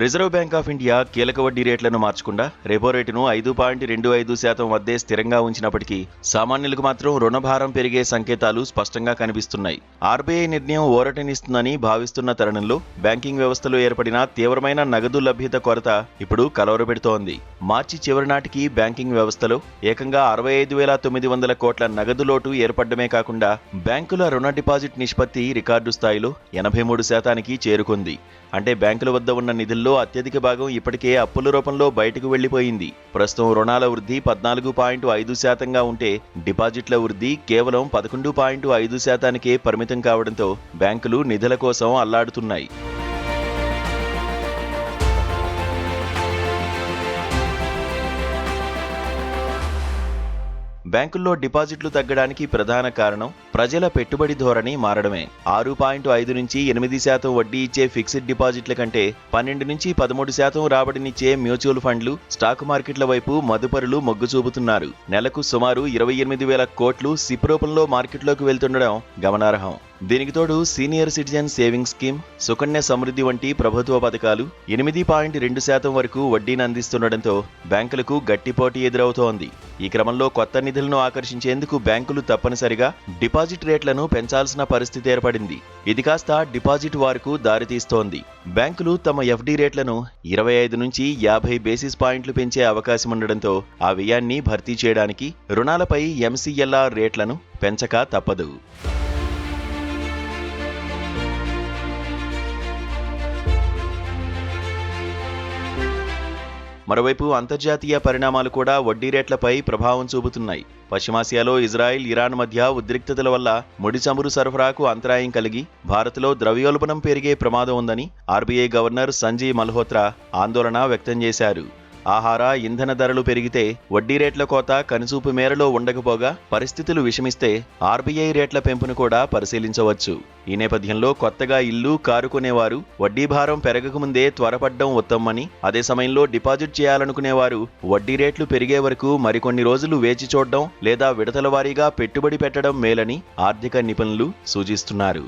Reserve bank of India కీలక వడ్డీ రేట్లను మార్చకుండా రెపో రేటును 5.25% వద్దే స్థిరంగా ఉంచినప్పటికీ సామాన్యులకు మాత్రం రుణభారం పెరిగే సంకేతాలు స్పష్టంగా కనిపిస్తున్నాయి. ఆర్బీఐ నిర్ణయం ఊరటనిస్తుందని భావిస్తున్న తరుణంలో బ్యాంకింగ్ వ్యవస్థలో ఏర్పడిన తీవ్రమైన నగదు లభ్యత కొరత ఇప్పుడు కలవరపెడుతోంది. మార్చి చివరి నాటికి బ్యాంకింగ్ వ్యవస్థలో ఏకంగా 65,900 కోట్ల నగదు లోటు ఏర్పడమే కాకుండా బ్యాంకుల రుణ డిపాజిట్ నిష్పత్తి రికార్డు స్థాయిలో 83% చేరుకుంది. అంటే బ్యాంకుల వద్ద ఉన్న నిధుల్లో అత్యధిక భాగం ఇప్పటికే అప్పుల రూపంలో బయటకు వెళ్లిపోయింది. ప్రస్తుతం రుణాల వృద్ధి 14.5%గా ఉంటే డిపాజిట్ల వృద్ధి కేవలం 11.5%కే పరిమితం కావడంతో బ్యాంకులు నిధుల కోసం అల్లాడుతున్నాయి. బ్యాంకుల్లో డిపాజిట్లు తగ్గడానికి ప్రధాన కారణం ప్రజల పెట్టుబడి ధోరణి మారడమే. 6.5 నుంచి 8% వడ్డీ ఇచ్చే ఫిక్స్డ్ డిపాజిట్ల కంటే 12 నుంచి 13% రాబడినిచ్చే మ్యూచువల్ ఫండ్లు, స్టాక్ మార్కెట్ల వైపు మదుపరులు మొగ్గు చూపుతున్నారు. నెలకు సుమారు 28,000 కోట్లు సిప్ రూపంలో మార్కెట్లోకి వెళ్తుండడం గమనార్హం. దీనికి తోడు senior citizen savings scheme, Sukanya Samriddhi వంటి ప్రభుత్వ పథకాలు 8.2% వరకు వడ్డీని అందిస్తుండటంతో బ్యాంకులకు గట్టి పోటీ ఎదురవుతోంది. ఈ క్రమంలో కొత్త నిధులను ఆకర్షించేందుకు బ్యాంకులు తప్పనిసరిగా డిపాజిట్ రేట్లను పెంచాల్సిన పరిస్థితి ఏర్పడింది. ఇది కాస్త డిపాజిట్ వార్కు దారితీస్తోంది. బ్యాంకులు తమ ఎఫ్డీ రేట్లను 25 నుంచి 50 బేసిస్ పాయింట్లు పెంచే అవకాశం ఉండడంతో ఆ వ్యయాన్ని భర్తీ చేయడానికి రుణాలపై ఎంసీఎల్ఆర్ రేట్లను పెంచక తప్పదు. మరోవైపు అంతర్జాతీయ పరిణామాలు కూడా వడ్డీ రేట్లపై ప్రభావం చూపుతున్నాయి. పశ్చిమాసియాలో ఇజ్రాయిల్, ఇరాన్ మధ్య ఉద్రిక్తతల వల్ల ముడి చమురు సరఫరాకు అంతరాయం కలిగి భారత్లో ద్రవ్యోల్బణం పెరిగే ప్రమాదం ఉందని ఆర్బీఐ గవర్నర్ సంజయ్ మల్హోత్రా ఆందోళన వ్యక్తం చేశారు. ఆహార, ఇంధన ధరలు పెరిగితే వడ్డీ రేట్ల కోత కనుచూపు మేరలో ఉండకపోగా పరిస్థితులు విషమిస్తే ఆర్బీఐ రేట్ల పెంపును కూడా పరిశీలించవచ్చు. ఈ నేపథ్యంలో కొత్తగా ఇల్లు, కారు కొనేవారు వడ్డీ భారం పెరగకముందే త్వరపడ్డం ఉత్తమమని, అదే సమయంలో డిపాజిట్ చేయాలనుకునేవారు వడ్డీ రేట్లు పెరిగే వరకు మరికొన్ని రోజులు వేచి చూడడం లేదా విడతల వారీగా పెట్టుబడి పెట్టడం మేలని ఆర్థిక నిపుణులు సూచిస్తున్నారు.